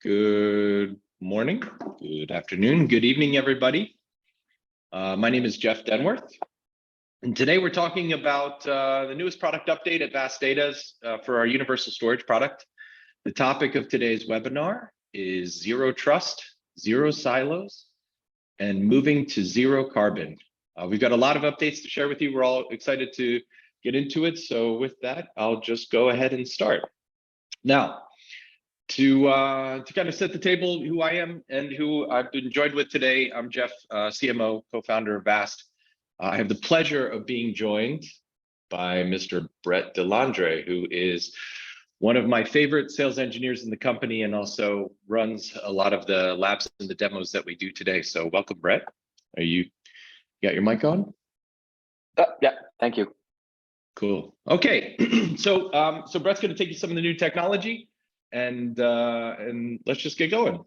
Good morning, good afternoon, good evening, everybody. My name is Jeff Denworth, and today we're talking about the newest product update at Vast Data's for our universal storage product. The topic of today's webinar is zero trust, zero silos, and moving to zero carbon. We've got a lot of updates to share with you. We're all excited to get into it. So with that, I'll just go ahead and start. Now, to kind of set the table, who I am and who I've been joined with today, I'm Jeff, CMO, co-founder of Vast. I have the pleasure of being joined by Mr. Brett Delandre, who is one of my favorite sales engineers in the company and also runs a lot of the labs and the demos that we do today. So welcome, Brett. You got your mic on? Yeah, thank you. Cool. Okay, so Brett's going to take you some of the new technology. And let's just get going.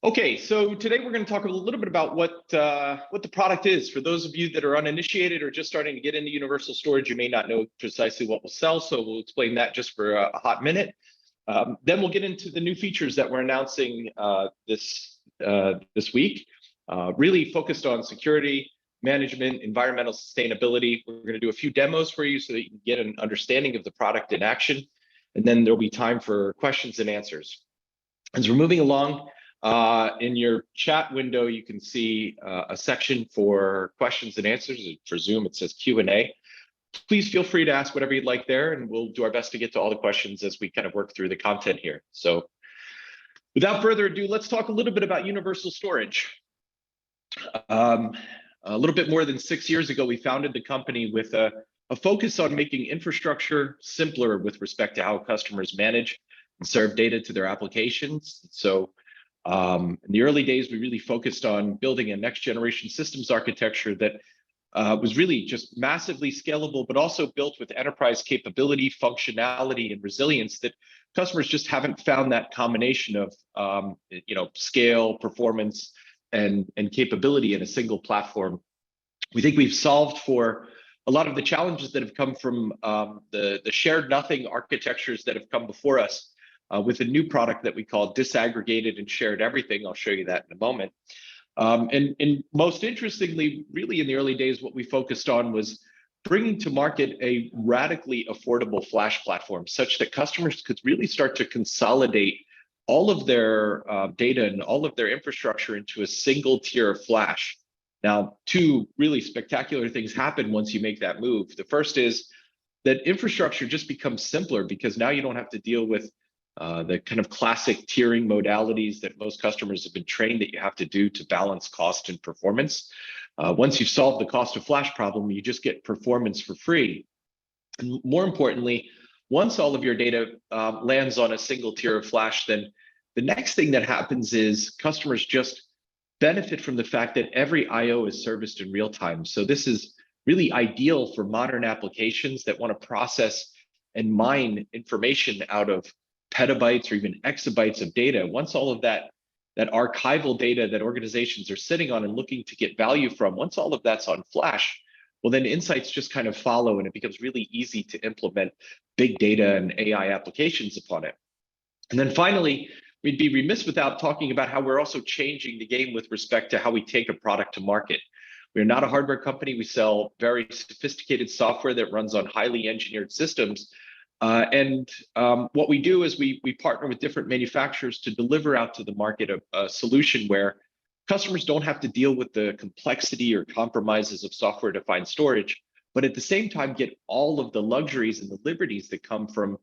Okay, so today we're going to talk a little bit about what the product is. For those of you that are uninitiated or just starting to get into universal storage, you may not know precisely what we'll sell, so we'll explain that just for a hot minute. Then we'll get into the new features that we're announcing this week, really focused on security, management, environmental sustainability. We're going to do a few demos for you so that you can get an understanding of the product in action. And then there'll be time for questions and answers. As we're moving along, in your chat window, you can see a section for questions and answers. For Zoom, it says Q&A. Please feel free to ask whatever you'd like there, and we'll do our best to get to all the questions as we kind of work through the content here. So without further ado, let's talk a little bit about universal storage. A little bit more than 6 years ago, we founded the company with a focus on making infrastructure simpler with respect to how customers manage and serve data to their applications. So in the early days, we really focused on building a next generation systems architecture that was really just massively scalable, but also built with enterprise capability, functionality, and resilience that customers just haven't found that combination of scale, performance, and capability in a single platform. We think we've solved for a lot of the challenges that have come from the shared nothing architectures that have come before us with a new product that we call Disaggregated and Shared Everything. I'll show you that in a moment. And most interestingly, really in the early days, what we focused on was bringing to market a radically affordable flash platform such that customers could really start to consolidate all of their data and all of their infrastructure into a single tier of flash. Now, two really spectacular things happen once you make that move. The first is that infrastructure just becomes simpler because now you don't have to deal with the kind of classic tiering modalities that most customers have been trained that you have to do to balance cost and performance. Once you've solved the cost of flash problem, you just get performance for free. And more importantly, once all of your data lands on a single tier of flash, then the next thing that happens is customers just benefit from the fact that every IO is serviced in real time. So this is really ideal for modern applications that want to process and mine information out of petabytes or even exabytes of data. Once all of that archival data that organizations are sitting on and looking to get value from, once all of that's on flash, well, then insights just kind of follow and it becomes really easy to implement big data and AI applications upon it. And then finally, we'd be remiss without talking about how we're also changing the game with respect to how we take a product to market. We're not a hardware company. We sell very sophisticated software that runs on highly engineered systems. What we do is we partner with different manufacturers to deliver out to the market a solution where customers don't have to deal with the complexity or compromises of software-defined storage, but at the same time get all of the luxuries and the liberties that come from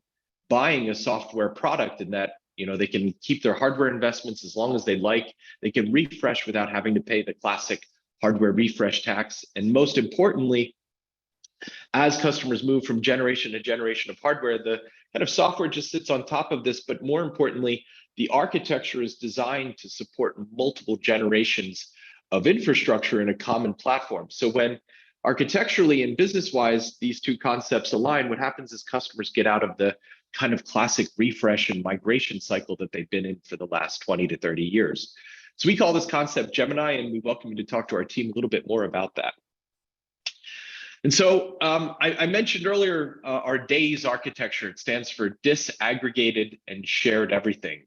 buying a software product, and that they can keep their hardware investments as long as they like. They can refresh without having to pay the classic hardware refresh tax. And most importantly, as customers move from generation to generation of hardware, the kind of software just sits on top of this. But more importantly, the architecture is designed to support multiple generations of infrastructure in a common platform. So when architecturally and business-wise, these two concepts align, what happens is customers get out of the kind of classic refresh and migration cycle that they've been in for the last 20 to 30 years. So we call this concept Gemini, and we welcome you to talk to our team a little bit more about that. And so I mentioned earlier our DAYS architecture. It stands for Disaggregated and Shared Everything.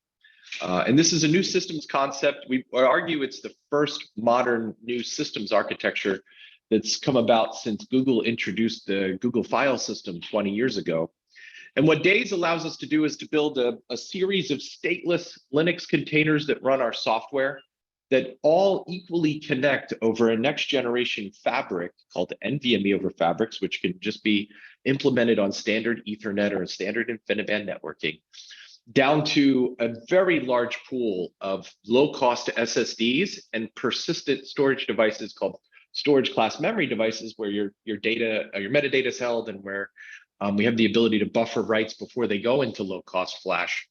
And this is a new systems concept. We argue it's the first modern new systems architecture that's come about since Google introduced the Google file system 20 years ago. And what DAYS allows us to do is to build a series of stateless Linux containers that run our software that all equally connect over a next generation fabric called NVMe over Fabrics, which can just be implemented on standard Ethernet or standard InfiniBand networking, down to a very large pool of low-cost SSDs and persistent storage devices called storage class memory devices, where your data, your metadata is held, and where we have the ability to buffer writes before they go into low-cost flash,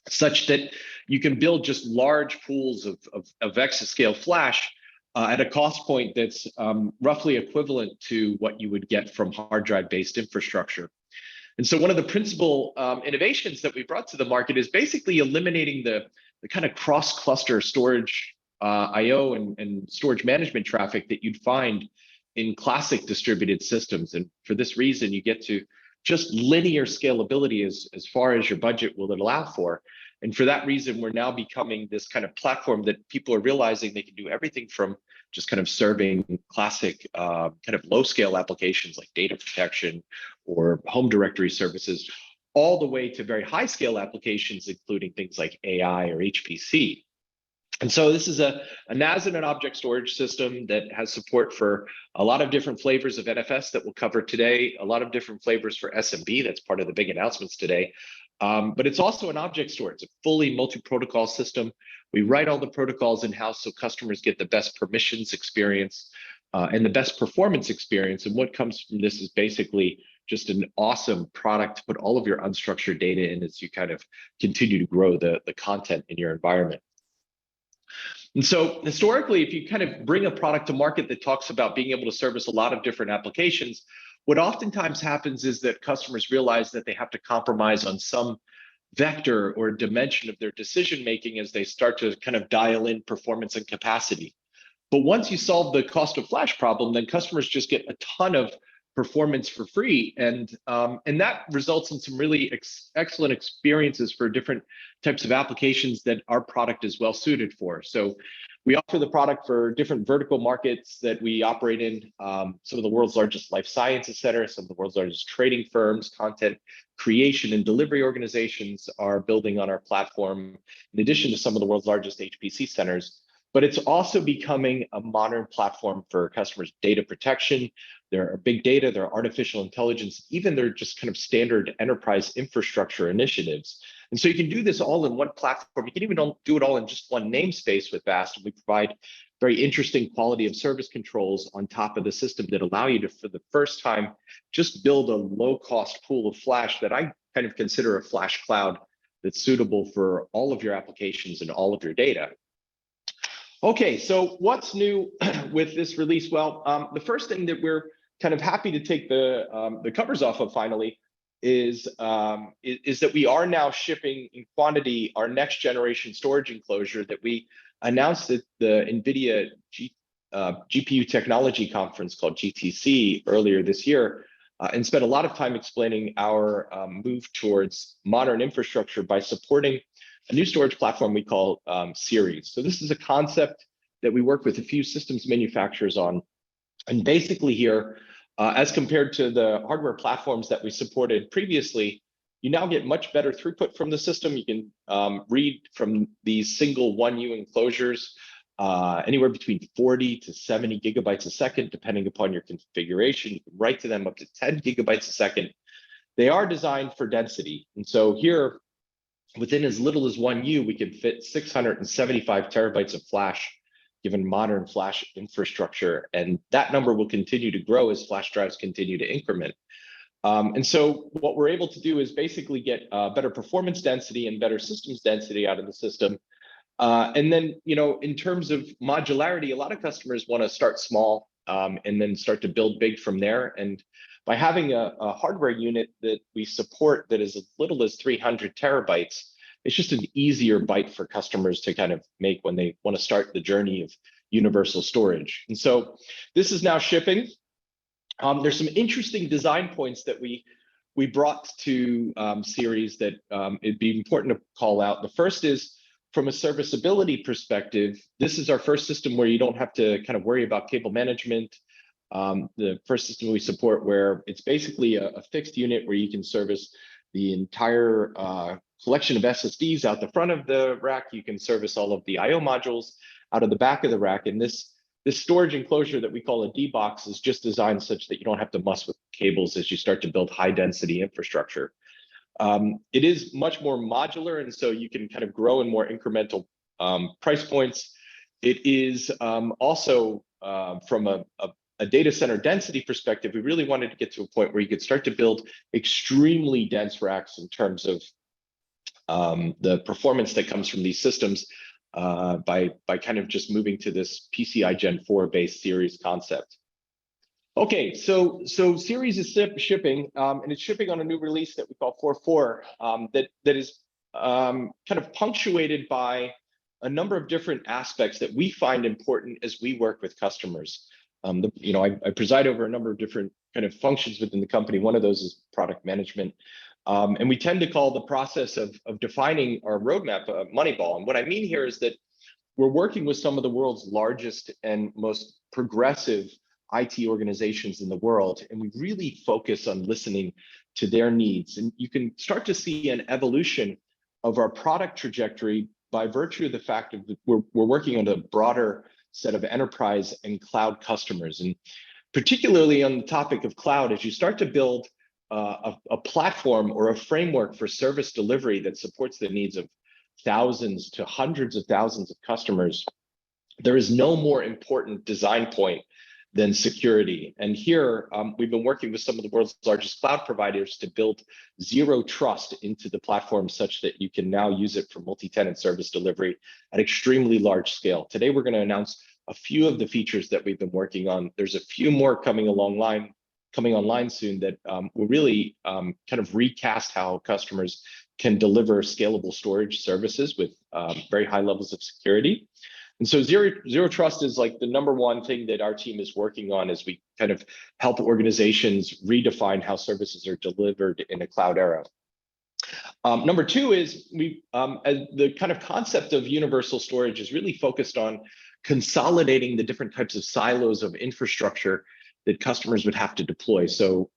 such that you can build just large pools of exascale flash at a cost point that's roughly equivalent to what you would get from hard drive-based infrastructure. And so one of the principal innovations that we brought to the market is basically eliminating the kind of cross-cluster storage I/O and storage management traffic that you'd find in classic distributed systems. And for this reason, you get to just linear scalability as far as your budget will allow for. And for that reason, we're now becoming this kind of platform that people are realizing they can do everything from just kind of serving classic kind of low scale applications like data protection or home directory services, all the way to very high scale applications, including things like AI or HPC. And so this is a NAS and an object storage system that has support for a lot of different flavors of NFS that we'll cover today, a lot of different flavors for SMB. That's part of the big announcements today. But it's also an object store. It's a fully multi-protocol system. We write all the protocols in-house so customers get the best permissions experience and the best performance experience. And what comes from this is basically just an awesome product to put all of your unstructured data in as you kind of continue to grow the content in your environment. And so historically, if you kind of bring a product to market that talks about being able to service a lot of different applications, what oftentimes happens is that customers realize that they have to compromise on some vector or dimension of their decision making as they start to kind of dial in performance and capacity. But once you solve the cost of flash problem, then customers just get a ton of performance for free, and that results in some really excellent experiences for different types of applications that our product is well suited for. So we offer the product for different vertical markets that we operate in. Some of the world's largest life sciences centers, some of the world's largest trading firms, content creation and delivery organizations are building on our platform, in addition to some of the world's largest HPC centers. But it's also becoming a modern platform for customers' data protection. There are big data, there are artificial intelligence, even they're just kind of standard enterprise infrastructure initiatives. And so you can do this all in one platform. You can even do it all in just one namespace with VAST. And we provide very interesting quality of service controls on top of the system that allow you to, for the first time, just build a low-cost pool of flash that I kind of consider a flash cloud that's suitable for all of your applications and all of your data. Okay, so what's new with this release? Well, the first thing that we're kind of happy to take the covers off of finally is that we are now shipping in quantity our next generation storage enclosure that we announced at the NVIDIA GPU Technology Conference called GTC earlier this year, and spent a lot of time explaining our move towards modern infrastructure by supporting a new storage platform we call Ceres. So this is a concept that we work with a few systems manufacturers on. And basically here, as compared to the hardware platforms that we supported previously, you now get much better throughput from the system. You can read from these single 1U enclosures anywhere between 40 to 70 gigabytes a second, depending upon your configuration. You can write to them up to 10 gigabytes a second. They are designed for density. And so here, within as little as 1U, we can fit 675 terabytes of flash, given modern flash infrastructure. And that number will continue to grow as flash drives continue to increment. And so what we're able to do is basically get better performance density and better systems density out of the system. And then, in terms of modularity, a lot of customers want to start small and then start to build big from there. And by having a hardware unit that we support that is as little as 300 terabytes, it's just an easier byte for customers to kind of make when they want to start the journey of universal storage. And so this is now shipping. There's some interesting design points that we brought to Ceres that it'd be important to call out. The first is from a serviceability perspective, this is our first system where you don't have to kind of worry about cable management. The first system we support where it's basically a fixed unit where you can service the entire collection of SSDs out the front of the rack. You can service all of the IO modules out of the back of the rack. And this storage enclosure that we call a D-box is just designed such that you don't have to muss with cables as you start to build high density infrastructure. It is much more modular, and so you can kind of grow in more incremental price points. It is also from a data center density perspective, we really wanted to get to a point where you could start to build extremely dense racks in terms of the performance that comes from these systems by kind of just moving to this PCI Gen 4 based Ceres concept. Okay, so Ceres is shipping, and it's shipping on a new release that we call 4.4 that is kind of punctuated by a number of different aspects that we find important as we work with customers. I preside over a number of different kind of functions within the company. One of those is product management. And we tend to call the process of defining our roadmap Moneyball. And what I mean here is that we're working with some of the world's largest and most progressive IT organizations in the world, and we really focus on listening to their needs. And you can start to see an evolution of our product trajectory by virtue of the fact that we're working on a broader set of enterprise and cloud customers. And particularly on the topic of cloud, as you start to build a platform or a framework for service delivery that supports the needs of thousands to hundreds of thousands of customers, there is no more important design point than security. And here, we've been working with some of the world's largest cloud providers to build zero trust into the platform such that you can now use it for multi-tenant service delivery at extremely large scale. Today, we're going to announce a few of the features that we've been working on. There's a few more coming online soon that will really kind of recast how customers can deliver scalable storage services with very high levels of security. And so zero trust is like the number one thing that our team is working on as we kind of help organizations redefine how services are delivered in a cloud era. Number two is the kind of concept of universal storage is really focused on consolidating the different types of silos of infrastructure that customers would have to deploy. So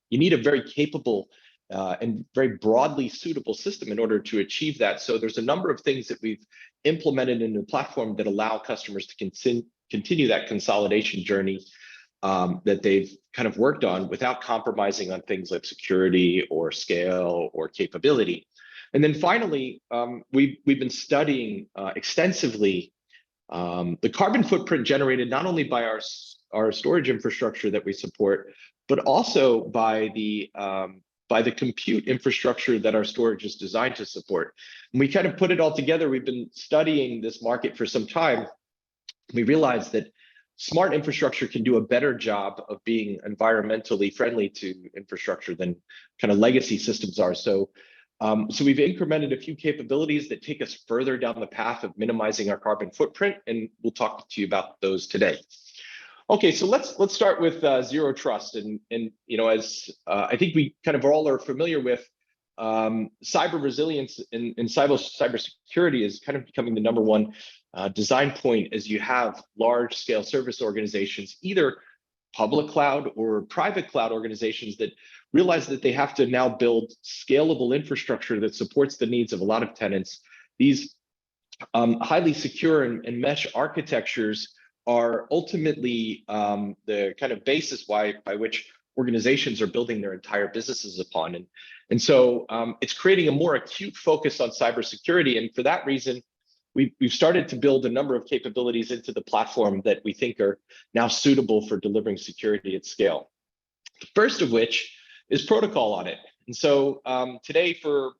you need a very capable and very broadly suitable system in order to achieve that. So there's a number of things that we've implemented in the platform that allow customers to continue that consolidation journey that they've kind of worked on without compromising on things like security or scale or capability. And then finally, we've been studying extensively the carbon footprint generated not only by our storage infrastructure that we support, but also by the compute infrastructure that our storage is designed to support. And we kind of put it all together. We've been studying this market for some time. We realized that smart infrastructure can do a better job of being environmentally friendly to infrastructure than kind of legacy systems are. So we've incremented a few capabilities that take us further down the path of minimizing our carbon footprint, and we'll talk to you about those today. Okay, so let's start with zero trust, and as I think we kind of all are familiar with, cyber resilience and cybersecurity is kind of becoming the number one design point as you have large scale service organizations, either public cloud or private cloud organizations that realize that they have to now build scalable infrastructure that supports the needs of a lot of tenants. These highly secure and mesh architectures are ultimately the kind of basis by which organizations are building their entire businesses upon. And so it's creating a more acute focus on cybersecurity. And for that reason, we've started to build a number of capabilities into the platform that we think are now suitable for delivering security at scale. The first of which is protocol audit. And so today for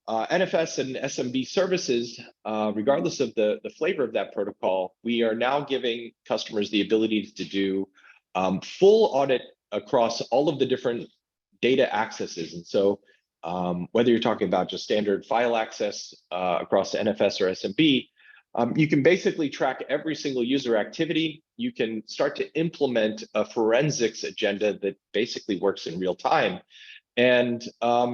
NFS and SMB services, regardless of the flavor of that protocol, we are now giving customers the ability to do full audit across all of the different data accesses. And so whether you're talking about just standard file access across NFS or SMB, you can basically track every single user activity. you can start to implement a forensics agenda that basically works in real time. And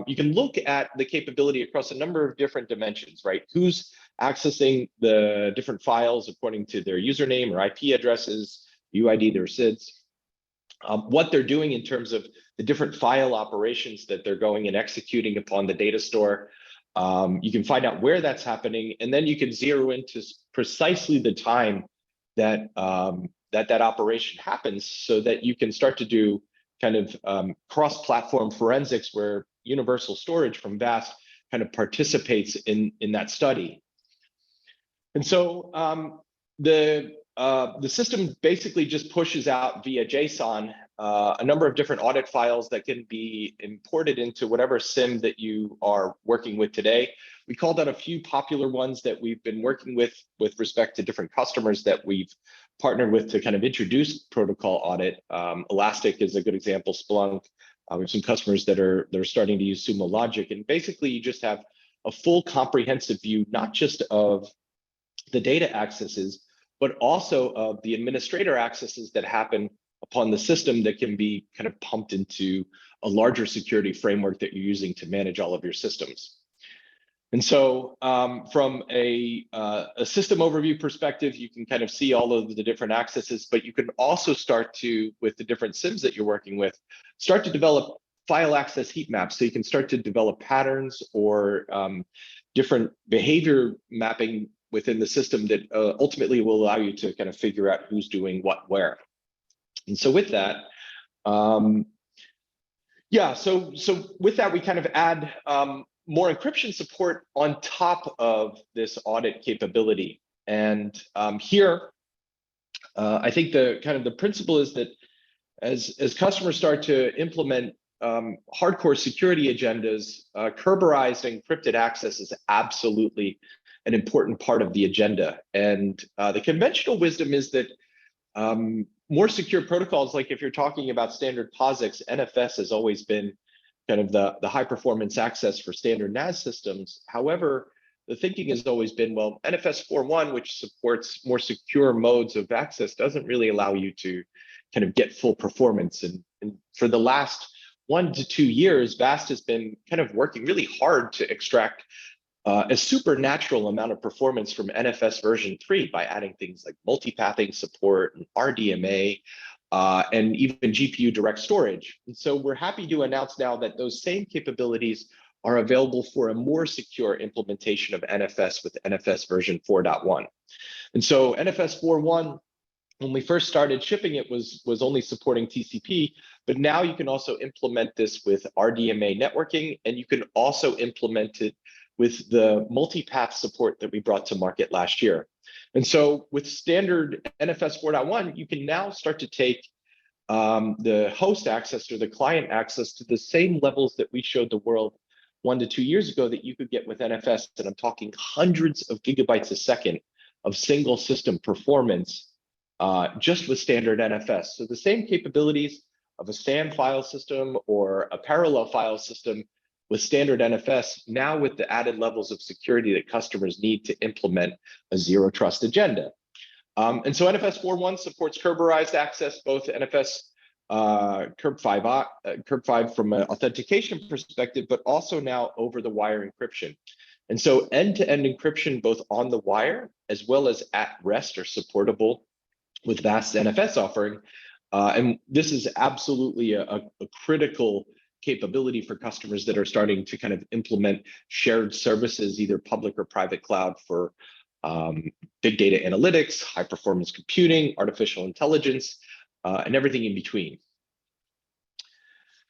you can look at the capability across a number of different dimensions, right? Who's accessing the different files according to their username or IP addresses, UID, their SIDs, what they're doing in terms of the different file operations that they're going and executing upon the data store. You can find out where that's happening, and then you can zero into precisely the time that that operation happens, so that you can start to do kind of cross-platform forensics where universal storage from VAST kind of participates in that study. And so the system basically just pushes out via JSON a number of different audit files that can be imported into whatever SIM that you are working with today. We called out a few popular ones that we've been working with respect to different customers that we've partnered with to kind of introduce protocol audit. Elastic is a good example, Splunk. We have some customers that are starting to use Sumo Logic, and basically you just have a full comprehensive view, not just of the data accesses, but also of the administrator accesses that happen upon the system that can be kind of pumped into a larger security framework that you're using to manage all of your systems. And so from a system overview perspective, you can kind of see all of the different accesses, but you can also start to, with the different SIMs that you're working with, start to develop file access heat maps. So you can start to develop patterns or different behavior mapping within the system that ultimately will allow you to kind of figure out who's doing what where. And so with that, yeah, so with that, we kind of add more encryption support on top of this audit capability. And here, I think the principle is that as customers start to implement hardcore security agendas, Kerberized encrypted access is absolutely an important part of the agenda. And the conventional wisdom is that more secure protocols, like if you're talking about standard POSIX, NFS has always been kind of the high performance access for standard NAS systems. However, the thinking has always been, well, NFS 4.1, which supports more secure modes of access, doesn't really allow you to kind of get full performance. And for the last 1 to 2 years, VAST has been kind of working really hard to extract a supernatural amount of performance from NFS version 3 by adding things like multipathing support and RDMA and even GPU direct storage. And so we're happy to announce now that those same capabilities are available for a more secure implementation of NFS with NFS version 4.1. And so NFS 4.1, when we first started shipping it, was only supporting TCP, but now you can also implement this with RDMA networking, and you can also implement it with the multipath support that we brought to market last year. And so with standard NFS 4.1, you can now start to take the host access or the client access to the same levels that we showed the world 1 to 2 years ago that you could get with NFS. And I'm talking hundreds of gigabytes a second of single system performance just with standard NFS. So the same capabilities of a SAN file system or a parallel file system with standard NFS, now with the added levels of security that customers need to implement a zero trust agenda. And so NFS 4.1 supports Kerberized access, both NFS Kerb5 from an authentication perspective, but also now over the wire encryption. And so end-to-end encryption, both on the wire as well as at rest, are supportable with VAST's NFS offering. And this is absolutely a critical capability for customers that are starting to kind of implement shared services, either public or private cloud, for big data analytics, high performance computing, artificial intelligence, and everything in between.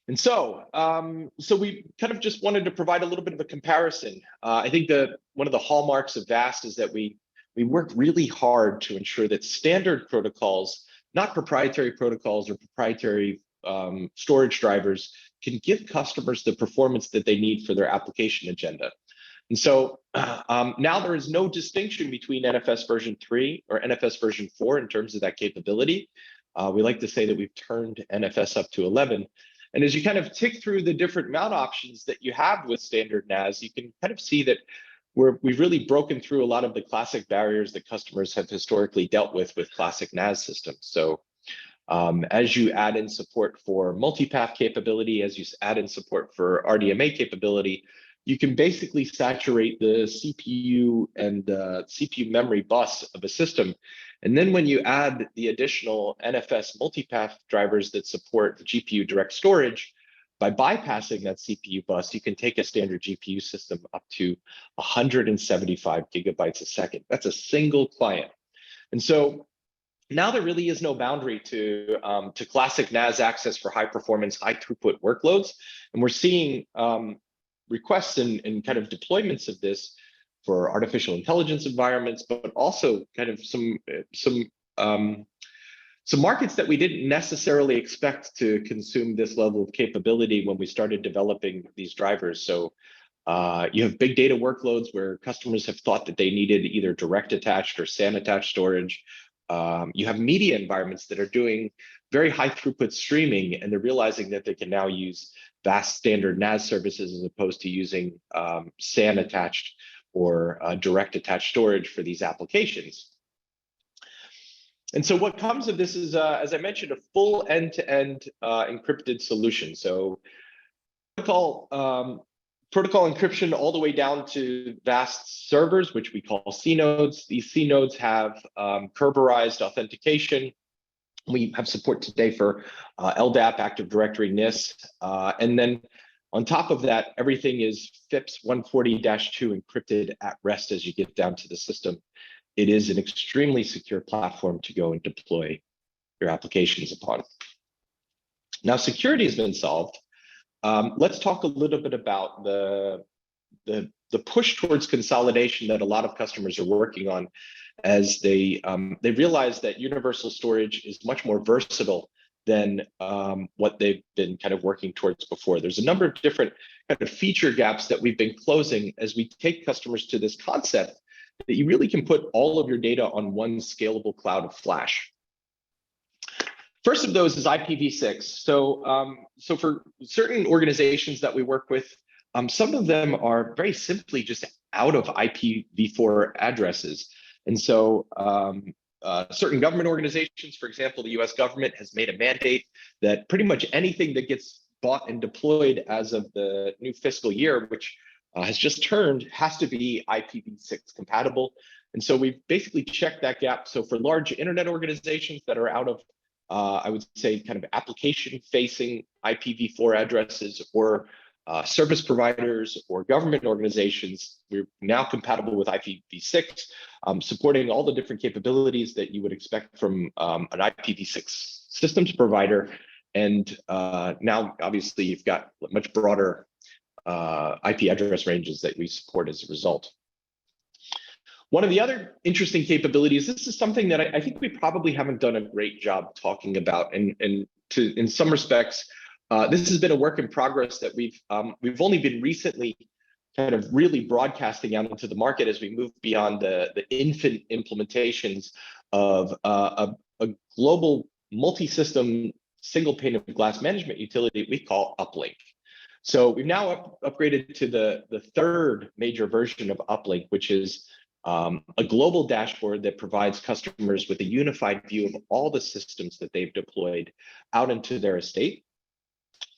And so, we kind of just wanted to provide a little bit of a comparison. I think one of the hallmarks of VAST is that we work really hard to ensure that standard protocols, not proprietary protocols or proprietary storage drivers, can give customers the performance that they need for their application agenda. And so now there is no distinction between NFS version 3 or NFS version 4 in terms of that capability. We like to say that we've turned NFS up to 11. And as you kind of tick through the different mount options that you have with standard NAS, you can kind of see that we've really broken through a lot of the classic barriers that customers have historically dealt with classic NAS systems. So as you add in support for multipath capability, as you add in support for RDMA capability, you can basically saturate the CPU and CPU memory bus of a system. And then when you add the additional NFS multipath drivers that support GPU direct storage, by bypassing that CPU bus, you can take a standard GPU system up to 175 gigabytes a second. That's a single client. And so now there really is no boundary to classic NAS access for high performance, high throughput workloads. And we're seeing requests and kind of deployments of this for artificial intelligence environments, but also kind of some markets that we didn't necessarily expect to consume this level of capability when we started developing these drivers. So you have big data workloads where customers have thought that they needed either direct attached or SAN attached storage. You have media environments that are doing very high throughput streaming, and they're realizing that they can now use vast standard NAS services as opposed to using SAN attached or direct attached storage for these applications. And so what comes of this is, as I mentioned, a full end-to-end encrypted solution. So protocol encryption all the way down to vast servers, which we call C nodes. These C nodes have Kerberized authentication. We have support today for LDAP, Active Directory, NIST. And then on top of that, everything is FIPS 140-2 encrypted at rest as you get down to the system. It is an extremely secure platform to go and deploy your applications upon. Now, security has been solved. Let's talk a little bit about the push towards consolidation that a lot of customers are working on as they realize that universal storage is much more versatile than what they've been kind of working towards before. There's a number of different kind of feature gaps that we've been closing as we take customers to this concept that you really can put all of your data on one scalable cloud of flash. First of those is IPv6. So for certain organizations that we work with, some of them are very simply just out of IPv4 addresses. And so certain government organizations, for example, the US government has made a mandate that pretty much anything that gets bought and deployed as of the new fiscal year, which has just turned, has to be IPv6 compatible. And so we've basically checked that gap. So for large internet organizations that are out of, I would say, kind of application-facing IPv4 addresses, or service providers or government organizations, we're now compatible with IPv6, supporting all the different capabilities that you would expect from an IPv6 systems provider. And now, obviously, you've got much broader IP address ranges that we support as a result. One of the other interesting capabilities, this is something that I think we probably haven't done a great job talking about, and in some respects, this has been a work in progress that we've only been recently kind of really broadcasting out into the market as we move beyond the infant implementations of a global multi-system single pane of glass management utility we call Uplink. So we've now upgraded to the third major version of Uplink, which is a global dashboard that provides customers with a unified view of all the systems that they've deployed out into their estate.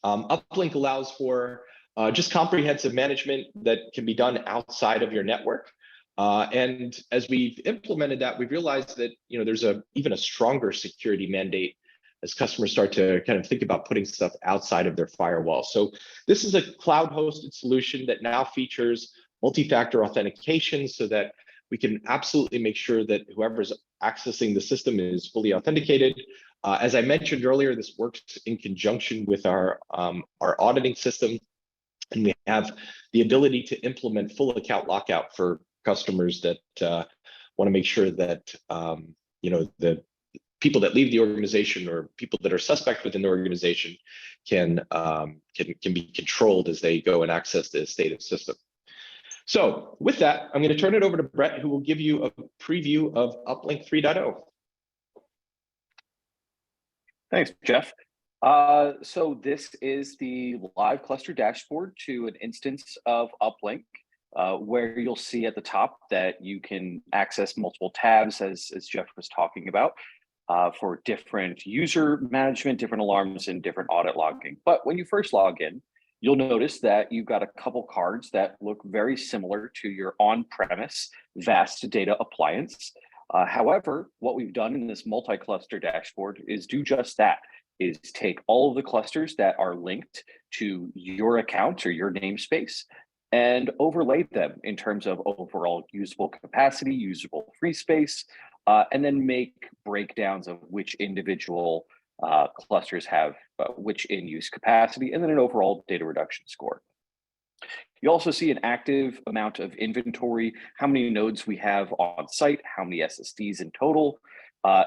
Uplink allows for just comprehensive management that can be done outside of your network. And as we've implemented that, we've realized that there's even a stronger security mandate as customers start to kind of think about putting stuff outside of their firewall. So this is a cloud-hosted solution that now features multi-factor authentication so that we can absolutely make sure that whoever's accessing the system is fully authenticated. As I mentioned earlier, this works in conjunction with our auditing system, and we have the ability to implement full account lockout for customers that want to make sure that the people that leave the organization or people that are suspect within the organization can be controlled as they go and access the state of system. So with that, I'm going to turn it over to Brett, who will give you a preview of Uplink 3.0. Thanks, Jeff. So this is the live cluster dashboard to an instance of Uplink. where you'll see at the top that you can access multiple tabs, as Jeff was talking about, for different user management, different alarms, and different audit logging. But when you first log in, you'll notice that you've got a couple cards that look very similar to your on-premise vast data appliance. However, what we've done in this multi-cluster dashboard is do just that, is take all of the clusters that are linked to your account or your namespace and overlay them in terms of overall usable capacity, usable free space, and then make breakdowns of which individual clusters have which in-use capacity, and then an overall data reduction score. You also see an active amount of inventory, how many nodes we have on site, how many SSDs in total,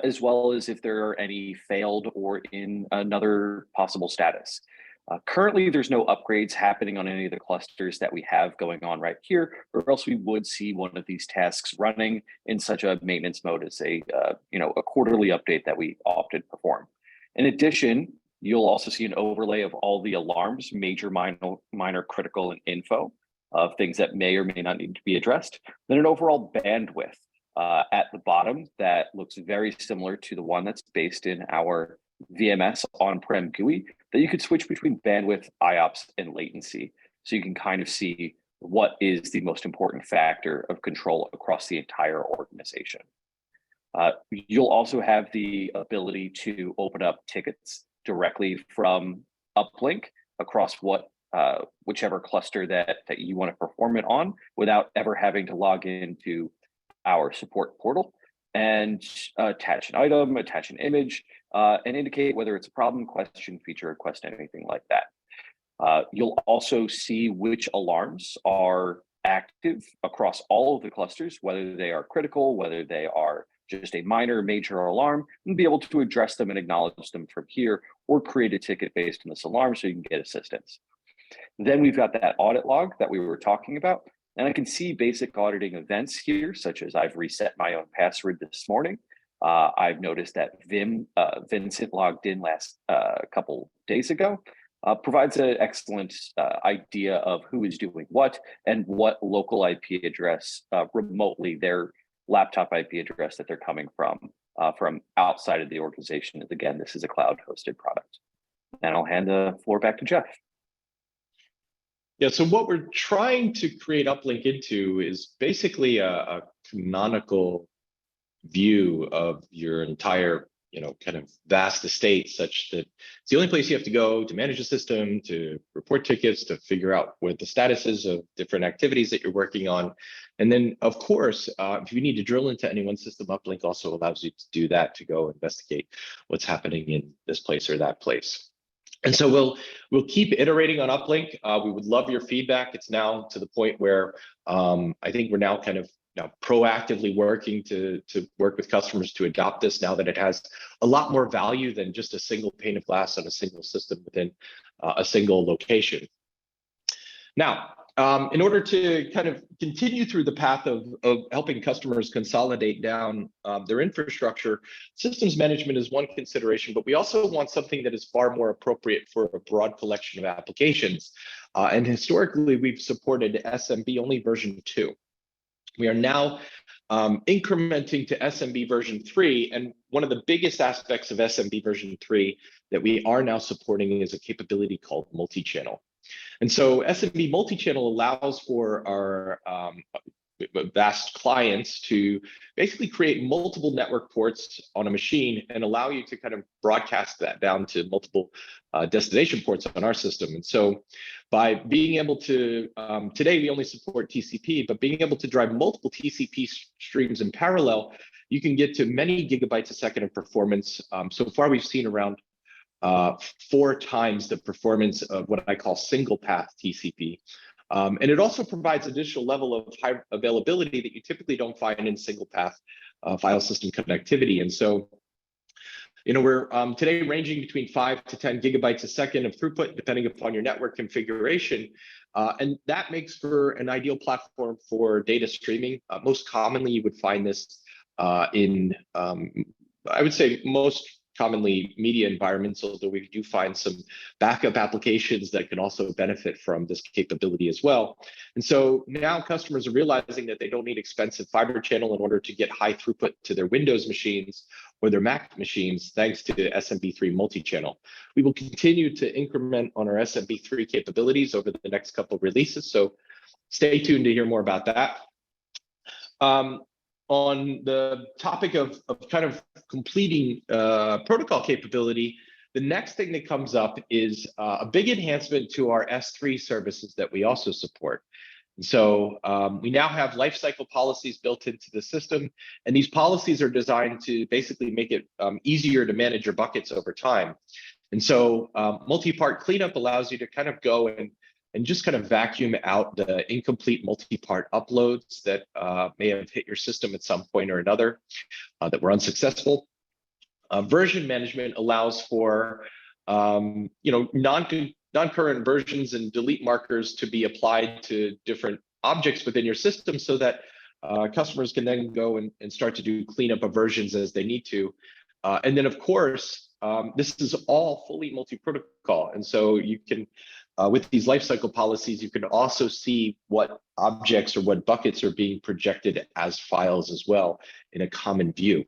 as well as if there are any failed or in another possible status. Currently, there's no upgrades happening on any of the clusters that we have going on right here, or else we would see one of these tasks running in such a maintenance mode as a quarterly update that we often perform. In addition, you'll also see an overlay of all the alarms, major, minor, critical, and info of things that may or may not need to be addressed. Then an overall bandwidth at the bottom that looks very similar to the one that's based in our VMS on-prem GUI, that you could switch between bandwidth, IOPS, and latency. So you can kind of see what is the most important factor of control across the entire organization. You'll also have the ability to open up tickets directly from Uplink across whichever cluster that you want to perform it on, without ever having to log into our support portal, and attach an item, attach an image, and indicate whether it's a problem, question, feature request, anything like that. You'll also see which alarms are active across all of the clusters, whether they are critical, whether they are just a minor, major alarm, and be able to address them and acknowledge them from here, or create a ticket based on this alarm so you can get assistance. Then we've got that audit log that we were talking about, and I can see basic auditing events here, such as I've reset my own password this morning. I've noticed that Vincent logged in last couple days ago. Provides an excellent idea of who is doing what and what local IP address remotely, their laptop IP address that they're coming from outside of the organization. Again, this is a cloud hosted product. And I'll hand the floor back to Jeff. Yeah, so what we're trying to create Uplink into is basically a canonical view of your entire kind of vast estate, such that it's the only place you have to go to manage a system, to report tickets, to figure out what the status is of different activities that you're working on. And then, of course, if you need to drill into any one system, Uplink also allows you to do that, to go investigate what's happening in this place or that place. And so we'll keep iterating on Uplink. We would love your feedback. It's now to the point where I think we're now kind of proactively working to work with customers to adopt this, now that it has a lot more value than just a single pane of glass on a single system within a single location. Now, in order to kind of continue through the path of helping customers consolidate down their infrastructure, systems management is one consideration, but we also want something that is far more appropriate for a broad collection of applications. And historically, we've supported SMB only version 2. We are now incrementing to SMB version 3, and one of the biggest aspects of SMB version 3 that we are now supporting is a capability called multichannel. And so SMB multichannel allows for our vast clients to basically create multiple network ports on a machine and allow you to kind of broadcast that down to multiple destination ports on our system. And so by being able to, today we only support TCP, but being able to drive multiple TCP streams in parallel, you can get to many gigabytes a second of performance. So far we've seen around 4 times the performance of what I call single path TCP. And it also provides additional level of high availability that you typically don't find in single path file system connectivity. And so, we're today ranging between 5 to 10 gigabytes a second of throughput, depending upon your network configuration. And that makes for an ideal platform for data streaming. Most commonly, you would find this in, I would say, most commonly media environments, although we do find some backup applications that can also benefit from this capability as well. And so now customers are realizing that they don't need expensive fiber channel in order to get high throughput to their Windows machines or their Mac machines, thanks to SMB3 multi-channel. We will continue to increment on our SMB3 capabilities over the next couple of releases, so stay tuned to hear more about that. On the topic of kind of completing protocol capability, the next thing that comes up is a big enhancement to our S3 services that we also support. And so we now have lifecycle policies built into the system, and these policies are designed to basically make it easier to manage your buckets over time. And so multi-part cleanup allows you to kind of go and just kind of vacuum out the incomplete multi-part uploads that may have hit your system at some point or another that were unsuccessful. Version management allows for non-current versions and delete markers to be applied to different objects within your system, so that customers can then go and start to do cleanup of versions as they need to. And then, of course, this is all fully multi-protocol, and so you can, with these lifecycle policies, you can also see what objects or what buckets are being projected as files as well in a common view.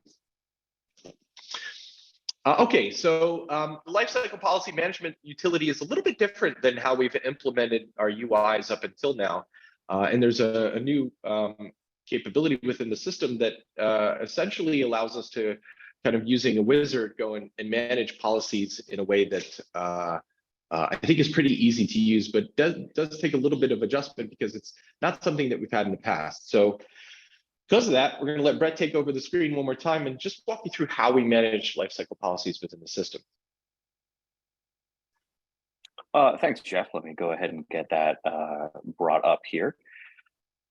Okay, so lifecycle policy management utility is a little bit different than how we've implemented our UIs up until now. And there's a new capability within the system that essentially allows us to kind of, using a wizard, go and manage policies in a way that I think is pretty easy to use, but does take a little bit of adjustment because it's not something that we've had in the past. So because of that, we're going to let Brett take over the screen one more time and just walk you through how we manage lifecycle policies within the system. Thanks, Jeff. Let me go ahead and get that brought up here.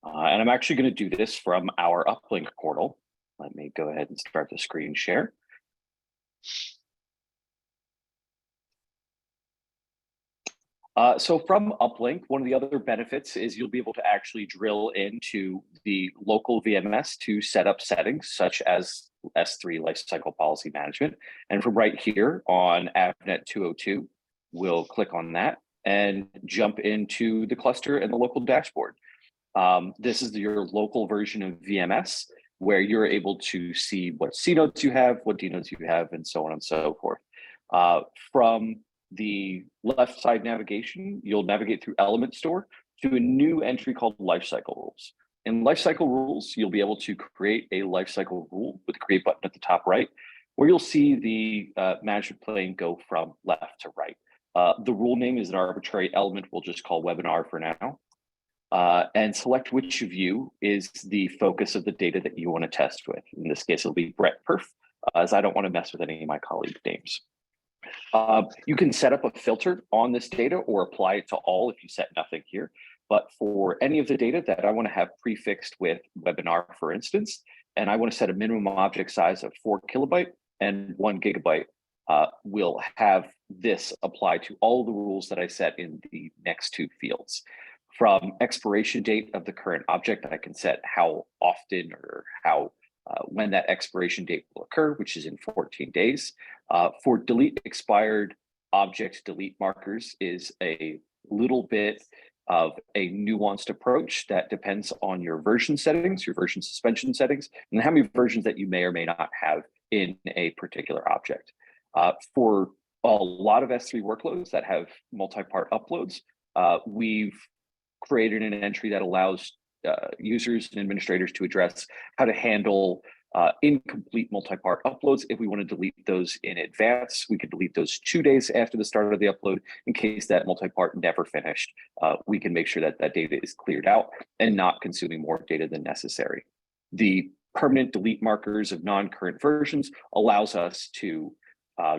And I'm actually going to do this from our uplink portal. Let me go ahead and start the screen share. So from uplink, one of the other benefits is you'll be able to actually drill into the local VMS to set up settings such as S3 lifecycle policy management. And from right here on AVNet 202, we'll click on that and jump into the cluster and the local dashboard. This is your local version of VMS, where you're able to see what C nodes you have, what D nodes you have, and so on and so forth. From the left side navigation, you'll navigate through Element Store to a new entry called Lifecycle Rules. In Lifecycle Rules, you'll be able to create a lifecycle rule with the Create button at the top right, where you'll see the management plane go from left to right. The rule name is an arbitrary element we'll just call webinar for now. And select which of you is the focus of the data that you want to test with. In this case, it'll be Brett Perf, as I don't want to mess with any of my colleague names. You can set up a filter on this data or apply it to all if you set nothing here. But for any of the data that I want to have prefixed with webinar, for instance, and I want to set a minimum object size of 4 kilobyte and 1 gigabyte, we'll have this apply to all the rules that I set in the next two fields. From expiration date of the current object, I can set how often or how when that expiration date will occur, which is in 14 days. For delete expired object delete markers is a little bit of a nuanced approach that depends on your version settings, your version suspension settings, and how many versions that you may or may not have in a particular object. For a lot of S3 workloads that have multi-part uploads, we've created an entry that allows users and administrators to address how to handle incomplete multi-part uploads. If we want to delete those in advance, we could delete those 2 days after the start of the upload. In case that multi-part never finished, we can make sure that that data is cleared out and not consuming more data than necessary. The permanent delete markers of non-current versions allows us to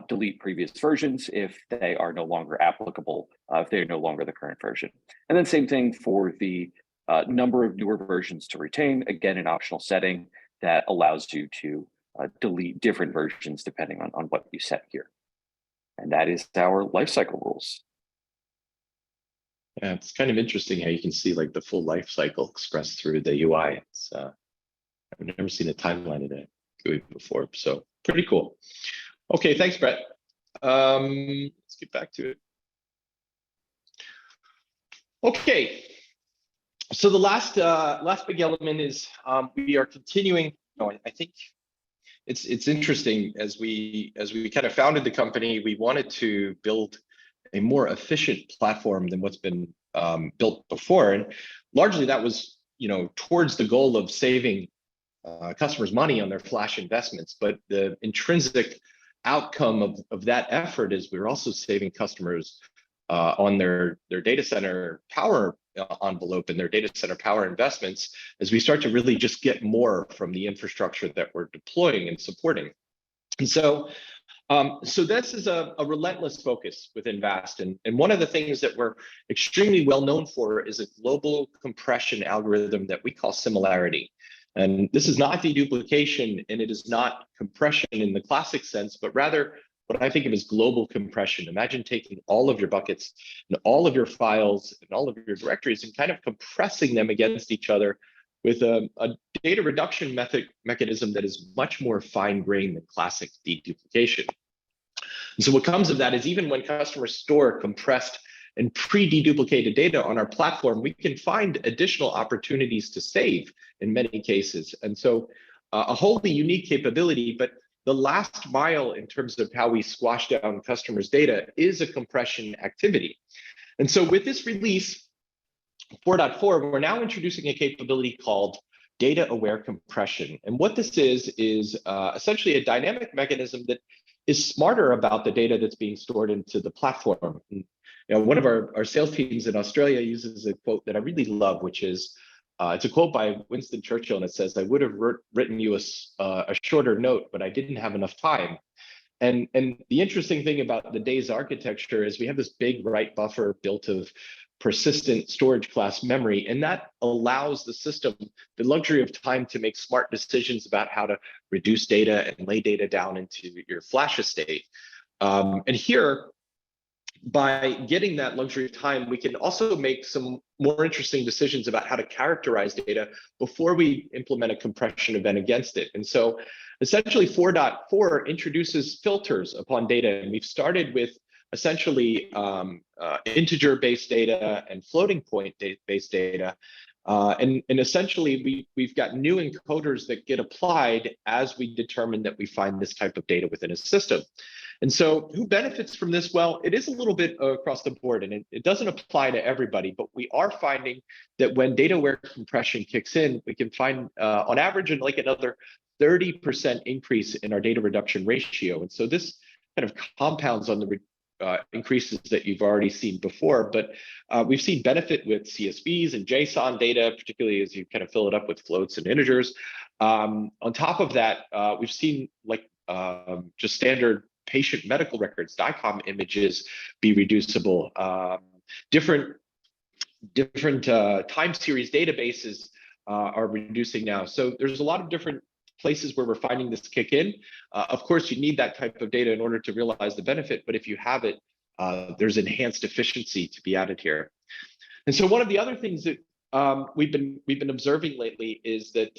delete previous versions if they are no longer applicable, if they're no longer the current version. And then same thing for the number of newer versions to retain, again, an optional setting that allows you to delete different versions depending on what you set here. And that is our lifecycle rules. Yeah, it's kind of interesting how you can see like the full life cycle expressed through the UI. It's I've never seen a timeline of that GUI before, so pretty cool. Okay, thanks, Brett. Let's get back to it. Okay, so the last big element is we are continuing. No, I think it's interesting as we kind of founded the company, we wanted to build a more efficient platform than what's been built before, and largely that was towards the goal of saving customers money on their flash investments. But the intrinsic outcome of that effort is we're also saving customers on their data center power envelope and their data center power investments as we start to really just get more from the infrastructure that we're deploying and supporting. And so this is a relentless focus within VAST. And one of the things that we're extremely well known for is a global compression algorithm that we call similarity. And this is not deduplication, and it is not compression in the classic sense, but rather what I think of as global compression. Imagine taking all of your buckets and all of your files and all of your directories and kind of compressing them against each other with a data reduction mechanism that is much more fine-grained than classic deduplication. And so what comes of that is even when customers store compressed and pre-deduplicated data on our platform, we can find additional opportunities to save in many cases. And so a wholly unique capability, but the last mile in terms of how we squash down customers' data is a compression activity. And so with this release 4.4, we're now introducing a capability called data-aware compression. And what this is essentially a dynamic mechanism that is smarter about the data that's being stored into the platform. And, one of our sales teams in Australia uses a quote that I really love, which is, it's a quote by Winston Churchill, and it says, "I would have written you a shorter note, but I didn't have enough time." And the interesting thing about the DAYS architecture is we have this big write buffer built of persistent storage class memory, and that allows the system the luxury of time to make smart decisions about how to reduce data and lay data down into your flash estate. And here, by getting that luxury of time, we can also make some more interesting decisions about how to characterize data before we implement a compression event against it. And so essentially 4.4 introduces filters upon data, and we've started with essentially integer-based data and floating point-based data. And essentially, we've got new encoders that get applied as we determine that we find this type of data within a system. And so who benefits from this? Well, it is a little bit across the board, and it doesn't apply to everybody, but we are finding that when data-aware compression kicks in, we can find on average like another 30% increase in our data reduction ratio. And so this kind of compounds on the increases that you've already seen before, but we've seen benefit with CSVs and JSON data, particularly as you kind of fill it up with floats and integers. On top of that, we've seen like just standard patient medical records, DICOM images be reducible. Different time series databases are reducing now. So there's a lot of different places where we're finding this kick in. Of course, you need that type of data in order to realize the benefit, but if you have it, there's enhanced efficiency to be added here. And so one of the other things that we've been observing lately is that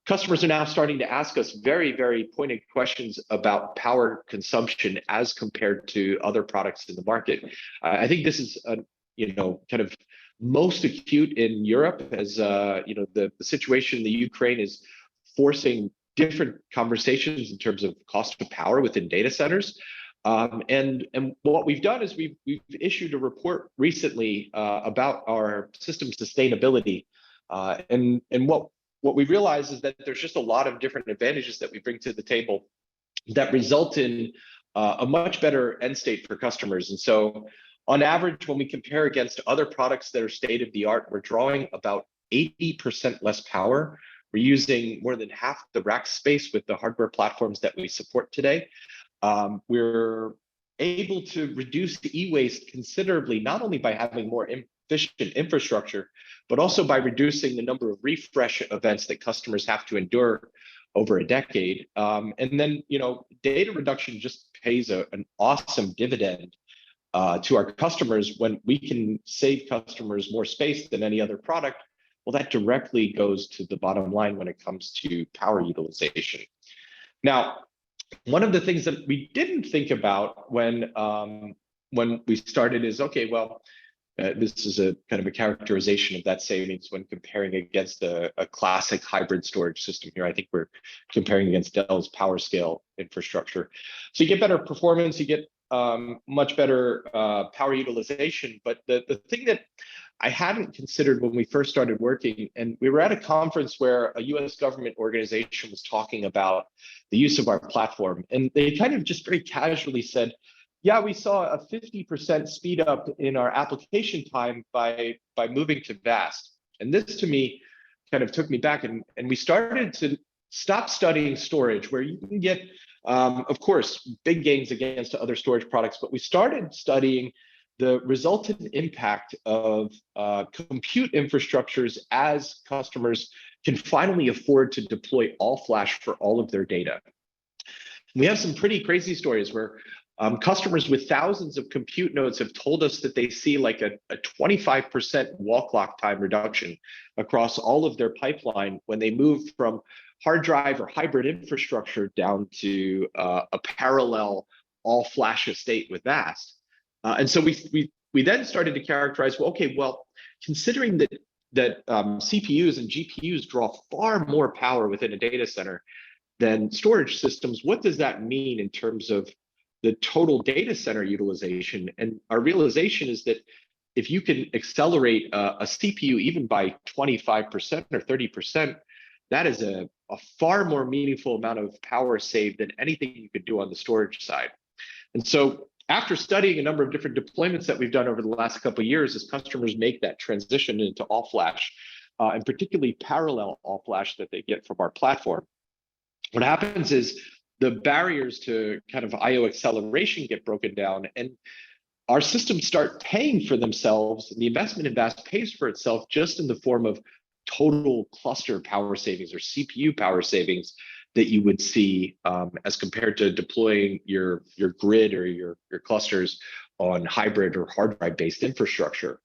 customers are now starting to ask us very, very pointed questions about power consumption as compared to other products in the market. I think this is kind of most acute in Europe, as the situation in the Ukraine is forcing different conversations in terms of cost of power within data centers. And what we've done is we've issued a report recently about our system sustainability, and what we realize is that there's just a lot of different advantages that we bring to the table that result in a much better end state for customers. And so on average, when we compare against other products that are state of the art, we're drawing about 80% less power. We're using more than half the rack space with the hardware platforms that we support today. We're able to reduce the e-waste considerably, not only by having more efficient infrastructure, but also by reducing the number of refresh events that customers have to endure over a decade. And then, data reduction just pays an awesome dividend to our customers when we can save customers more space than any other product. Well, that directly goes to the bottom line when it comes to power utilization. Now, One of the things that we didn't think about when we started is, okay, well, this is a kind of a characterization of that savings when comparing against a classic hybrid storage system here. I think we're comparing against Dell's PowerScale infrastructure. So you get better performance, you get much better power utilization. But the thing that I hadn't considered when we first started working, and we were at a conference where a US government organization was talking about the use of our platform, and they kind of just very casually said, yeah, we saw a 50% speed up in our application time by moving to VAST. And this to me kind of took me back, and we started to stop studying storage, where you can get, of course, big gains against other storage products, but we started studying the resultant impact of compute infrastructures as customers can finally afford to deploy all flash for all of their data. We have some pretty crazy stories where customers with thousands of compute nodes have told us that they see like a 25% wall clock time reduction across all of their pipeline when they move from hard drive or hybrid infrastructure down to a parallel all flash estate with VAST. And so we then started to characterize, well, okay, well, considering that CPUs and GPUs draw far more power within a data center than storage systems, what does that mean in terms of the total data center utilization? And our realization is that if you can accelerate a CPU even by 25% or 30%, that is a far more meaningful amount of power saved than anything you could do on the storage side. And so after studying a number of different deployments that we've done over the last couple of years, as customers make that transition into all flash, and particularly parallel all flash that they get from our platform, what happens is the barriers to kind of IO acceleration get broken down, and our systems start paying for themselves. And the investment in VAST pays for itself just in the form of total cluster power savings or CPU power savings that you would see as compared to deploying your grid or your clusters on hybrid or hard drive based infrastructure.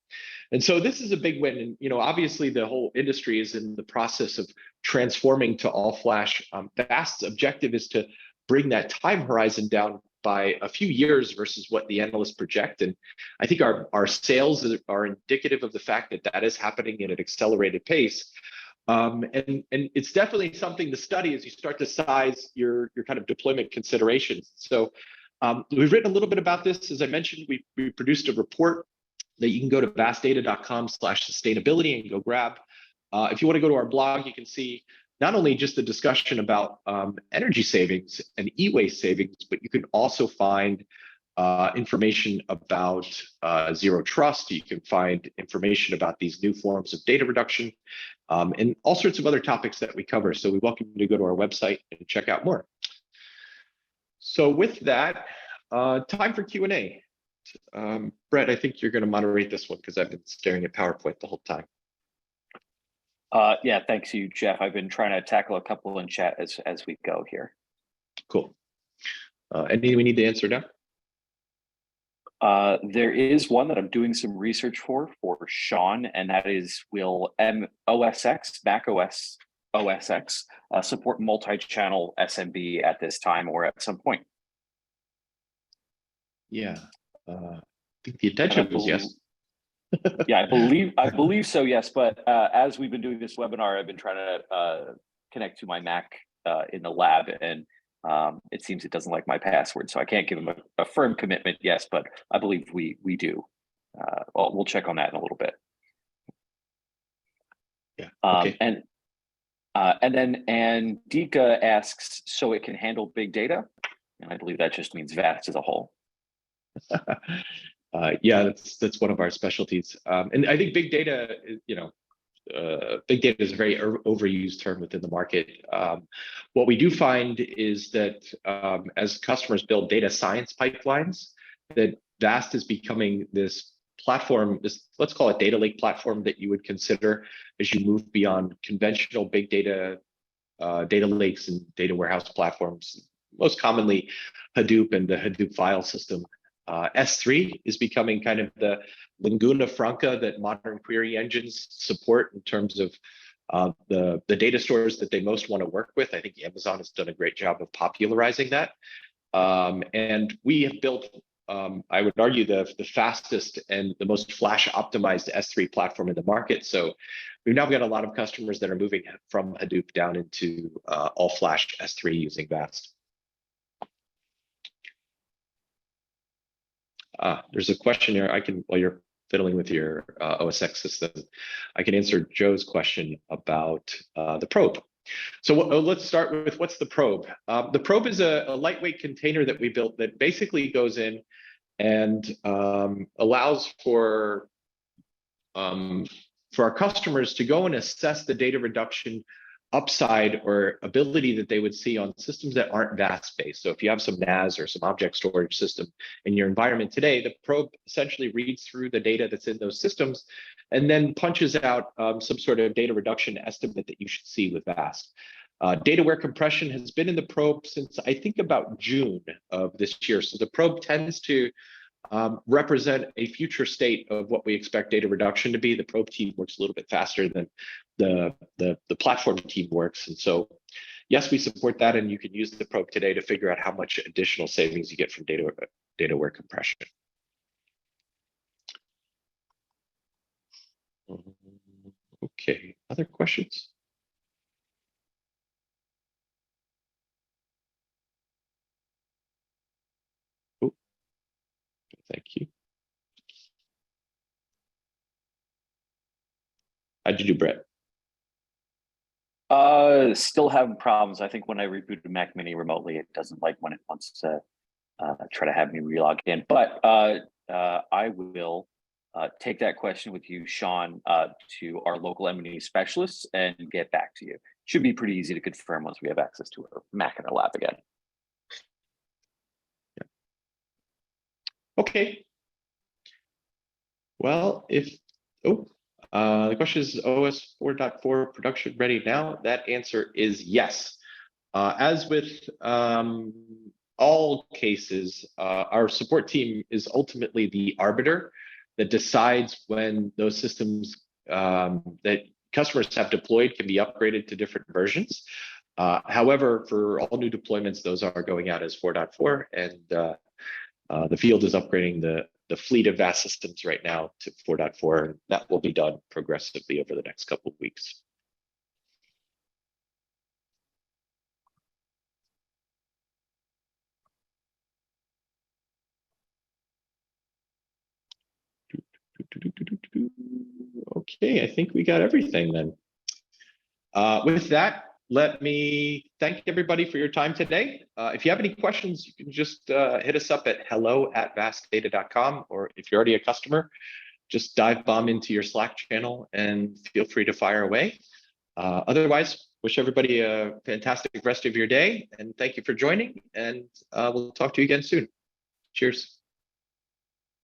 And so this is a big win. And obviously the whole industry is in the process of transforming to all flash. VAST's objective is to bring that time horizon down by a few years versus what the analysts project. And I think our sales are indicative of the fact that that is happening at an accelerated pace. And it's definitely something to study as you start to size your kind of deployment considerations. So we've written a little bit about this. As I mentioned, we produced a report that you can go to vastdata.com/sustainability and go grab. If you want to go to our blog, you can see not only just the discussion about energy savings and e-waste savings, but you can also find information about zero trust. You can find information about these new forms of data reduction and all sorts of other topics that we cover. So we welcome you to go to our website and check out more. So with that, time for Q&A. Brett, I think you're going to moderate this one because I've been staring at PowerPoint the whole time. Yeah, thanks you, Jeff. I've been trying to tackle a couple in chat as we go here. Cool. Anything we need to answer now? There is one that I'm doing some research for Sean, and that is, will Mac OS X support multi-channel SMB at this time or at some point? Yeah, I think the intention was yes. Yeah, I believe so, yes. But as we've been doing this webinar, I've been trying to connect to my Mac in the lab, and it seems it doesn't like my password, so I can't give them a firm commitment, yes, but I believe we do. We'll check on that in a little bit. Yeah. Okay. And then Dika asks, so it can handle big data, and I believe that just means VAST as a whole. Yeah, that's one of our specialties, and I think big data, big data is a very overused term within the market. What we do find is that as customers build data science pipelines, that VAST is becoming this platform, let's call it data lake platform, that you would consider as you move beyond conventional big data data lakes and data warehouse platforms, most commonly Hadoop and the Hadoop file system. S3 is becoming kind of the lingua franca that modern query engines support in terms of the data stores that they most want to work with. I think Amazon has done a great job of popularizing that. And we have built, I would argue, the fastest and the most flash optimized S3 platform in the market. So we've now got a lot of customers that are moving from Hadoop down into all flash S3 using VAST. There's a question here. I can, while you're fiddling with your OSX system, I can answer Joe's question about the probe. So let's start with what's the probe. The probe is a lightweight container that we built that basically goes in and allows for our customers to go and assess the data reduction upside or ability that they would see on systems that aren't VAST-based. So if you have some NAS or some object storage system in your environment today, the probe essentially reads through the data that's in those systems and then punches out some sort of data reduction estimate that you should see with VAST. Data-aware compression has been in the probe since I think about June of this year. So the probe tends to represent a future state of what we expect data reduction to be. The probe team works a little bit faster than the platform team works. And so, yes, we support that, and you can use the probe today to figure out how much additional savings you get from data-aware compression. Okay, other questions? Oh, thank you. How'd you do, Brett? Still having problems. I think when I rebooted Mac Mini remotely, it doesn't like when it wants to try to have me relog in. But I will take that question with you, Sean, to our local M&E specialists and get back to you. Should be pretty easy to confirm once we have access to our Mac in our lab again. Yeah. Okay. Well, the question is OS 4.4 production ready now? That answer is yes. As with all cases, our support team is ultimately the arbiter that decides when those systems that customers have deployed can be upgraded to different versions. However, for all new deployments, those are going out as 4.4, and the field is upgrading the fleet of VAST systems right now to 4.4, and that will be done progressively over the next couple of weeks. Okay, I think we got everything then. With that, let me thank everybody for your time today. If you have any questions, you can just hit us up at hello@vastdata.com, or if you're already a customer, just dive bomb into your Slack channel and feel free to fire away. Otherwise, wish everybody a fantastic rest of your day, and thank you for joining, and we'll talk to you again soon. Cheers.